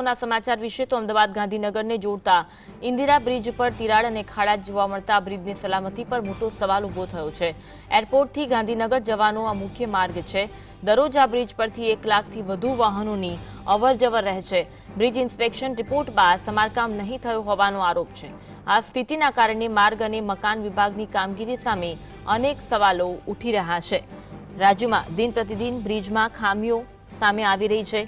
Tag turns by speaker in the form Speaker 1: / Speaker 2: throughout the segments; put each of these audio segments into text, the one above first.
Speaker 1: समाचार विषय तो अमदावाद गांधीनगर ने जोड़ता इंदिरा ब्रिज पर तिराड़ और खाड़ा जोवा मळता ब्रिजनी सलामती पर मोटो सवाल उभो थयो छे। एरपोर्ट थी गांधीनगर जवानो आ मुख्य मार्ग छे। दररोज आ ब्रिज परथी 1 लाखथी वधु वाहनोनी अवर जवर रहे छे। ब्रिज इंस्पेक्शन रिपोर्ट बाद समारकाम नहीं थयो होવાનો आरोप छे। आ स्थितिना कारणे मार्ग अने मकान विभागनी कामगीरी सामे अनेक सवालो उठी रह्या छे। राज्यमां दिन प्रतिदिन ब्रिजमां खामीओ सामे आवी रही छे।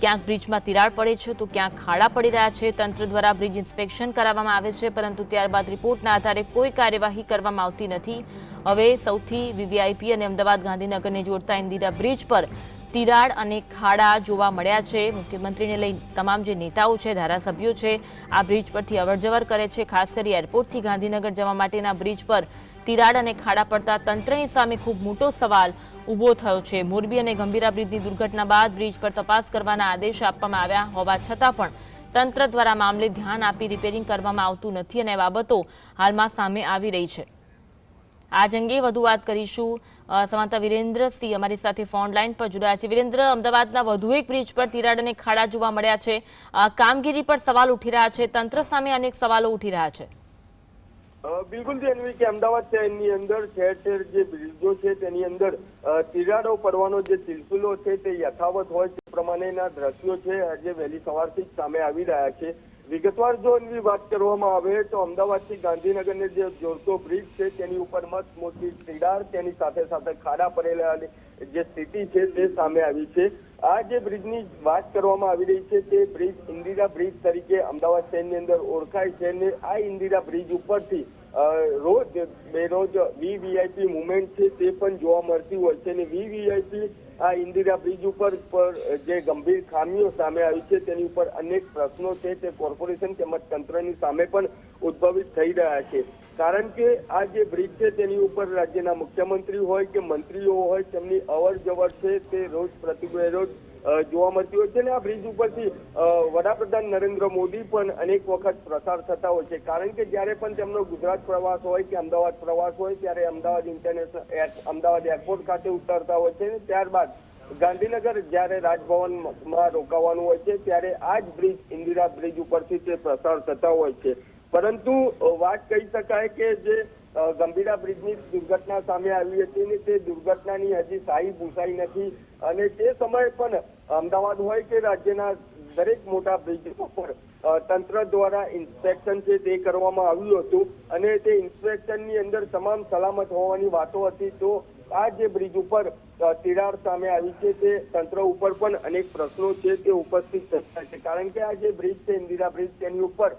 Speaker 1: क्यांक ब्रिज में तिराड़ पड़े छे तो क्यांक खाड़ा पड़ी रह्या छे। तंत्र द्वारा ब्रिज इंस्पेक्शन करावामां आवे छे परंतु त्यारबाद रिपोर्टना आधारे कोई कार्यवाही करवामां आवती नथी। हवे सौथी वीवीआईपी अने अमदावाद गांधीनगरने जोड़ता इंदिरा ब्रिज पर तिराड़ अने खाड़ा जोवा मळ्या छे। मुख्यमंत्रीने लई तमाम जे नेताओ छे, धारासभ्यो छे, आ ब्रिज परथी अवरजवर करे छे। खास करी एरपोर्टथी गांधीनगर जवा माटेना ब्रिज पर तिराड़ अने खाड़ा पड़ता तंत्रनी सामे खूब मोटो सवाल उभो थयो छे। मोरबी अने गंभीरा ब्रिजनी दुर्घटना बाद ब्रिज पर तपास करवाना आदेश आपवामां આવ્યા હોવા છતાં પણ તંત્ર દ્વારા મામલે ધ્યાન આપી રિપેરિંગ કરવામાં આવતું નથી અને બાબતો હાલમાં સામે આવી રહી છે। આજ અંગે વધુ વાત કરીશું। સમાતા વીરેન્દ્રસિંહ અમારી સાથે ફોન લાઈન પર જોડાયા છે। વીરેન્દ્ર, અમદાવાદના વધુ એક બ્રિજ પર તિરાડ અને ખાડા જોવા મળ્યા છે। કામગીરી પર સવાલ ઉઠી રહ્યા છે। તંત્ર સામે અનેક સવાલો ઉઠી રહ્યા છે।
Speaker 2: बिल्कुल जानवी के अमदावाद शहरनी अंदर ठेर ठेर जे ब्रिजो छे तेनी अंदर तिराड़ो पड़वानो जे सिलसिलो छे ते यथावत होय ते प्रमाणेना दृश्यो छे आज वहेली सवारथी ज सामे आवी रह्या छे। विगतवार जो एनी बात करवामां आवे तो अमदावादथी गांधीनगरने जे जोड़तो ब्रिज छे तेनी उपर मस्त मोटी तिराड़ तेनी साथे साथे खाड़ा पड़ेला जे स्थिति छे ते सामे आवी छे। आ जे ब्रिजनी बात करवामां आवी रही छे ते ब्रिज इंदिरा ब्रिज तरीके अमदावाद शहरनी अंदर ओळखाय छे ने आ इंदिरा ब्रिज उपरथी रोज बेरोज वीवीआईपी मूवमेंट छे ते पण जोवा मळती होय छे ने वीवीआईपी आ इंदिरा ब्रिज पर जे गंभीर खामीओ सामे आई छे तेनी उपर अनेक प्रश्नो छे ते कोर्पोरेशन તેમજ તંત્રની સામે પણ ઉદ્ભવિત થઈ રહ્યા છે। કારણ કે આ જે બ્રિજ છે તેની ઉપર રાજ્યના મુખ્યમંત્રી હોય કે મંત્રીઓ હોય તેમની અવર જવર છે તે રોજ પ્રતિરોજ જોવા મળતી હોય છે ને આ બ્રિજ ઉપરથી વડાપ્રધાન નરેન્દ્ર મોદી પણ અનેક વખત પ્રસાર થતા હોય છે। કારણ કે જ્યારે પણ તેમનો ગુજરાત પ્રવાસ હોય કે અમદાવાદ પ્રવાસ હોય ત્યારે અમદાવાદ એરપોર્ટ ખાતે ઉતરતા હોય છે ને ત્યારબાદ ગાંધીનગર જ્યારે રાજભવનમાં રોકાવાનું હોય છે ત્યારે આ જ બ્રિજ ઇન્દિરા બ્રિજ ઉપરથી તે પ્રસાર થતા હોય છે। પરંતુ વાત કહી શકાય કે જે ગંભીરા બ્રિજની દુર્ઘટના સામે આવી હતી ને તે દુર્ઘટનાની હજી સાહી ભૂસાઈ નથી અને તે સમયે પણ અમદાવાદ હોય કે રાજ્યના દરેક મોટા બ્રિજો પર તંત્ર દ્વારા ઇન્સ્પેક્શન છે તે કરવામાં આવ્યું હતું અને તે ઇન્સ્પેક્શનની અંદર તમામ સલામત હોવાની વાતો હતી। તો આ જે બ્રિજ ઉપર તિરાડ સામે આવી છે તે તંત્ર ઉપર પણ અનેક પ્રશ્નો છે તે ઉપસ્થિત થતા છે। કારણ કે આ જે બ્રિજ છે ઇન્દિરા બ્રિજ તેની ઉપર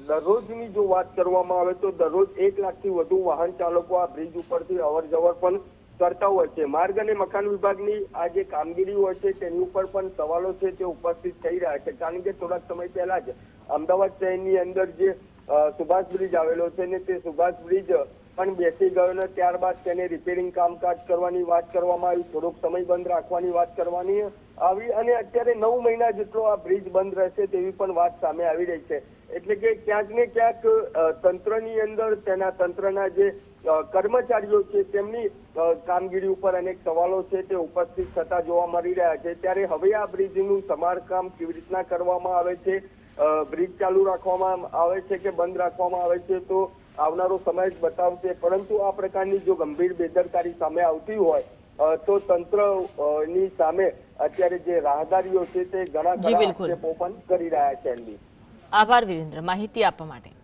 Speaker 2: દરરોજની જો વાત કરવામાં આવે તો દરરોજ 1 લાખથી વધુ વાહન ચાલકો આ બ્રિજ ઉપરથી અવર જવર પણ કરતા હોય છે। માર્ગ અને મકાન વિભાગની આ જે કામગીરી હોય છે તેની ઉપર પણ સવાલો છે તે ઉપસ્થિત થઈ રહ્યા છે। કારણ કે થોડાક સમય પહેલા જ અમદાવાદ શહેરની અંદર જે સુભાષ બ્રિજ આવેલો છે ને તે સુભાષ બ્રિજ પણ બેસી ગયો ને ત્યારબાદ તેને રિપેરિંગ કામકાજ કરવાની વાત કરવામાં આવી, થોડોક સમય બંધ રાખવાની વાત કરવાની આવી અને અત્યારે 9 મહિના જેટલો આ બ્રિજ બંધ રહેશે તેવી પણ વાત સામે આવી રહી છે। એટલે કે ક્યાંક ને ક્યાંક તંત્રની અંદર તેના તંત્રના જે કર્મચારીઓ છે તેમની કામગીરી ઉપર અનેક સવાલો છે તે ઉપસ્થિત થતા જોવા મળી રહ્યા છે। ત્યારે હવે આ બ્રિજનું સમારકામ કેવી રીતના કરવામાં આવે છે, બ્રિજ ચાલુ રાખવામાં આવે છે કે બંધ રાખવામાં આવે છે તો આવનારો સમય જ બતાવશે। પરંતુ આ પ્રકારની જો ગંભીર બેદરકારી સામે આવતી હોય તો તંત્રની સામે અત્યારે જે રાહદારીઓ છે તે ઘણા ખરા આક્ષેપો પણ કરી રહ્યા છે।
Speaker 1: આભાર વીરેન્દ્ર, માહિતી આપવા માટે।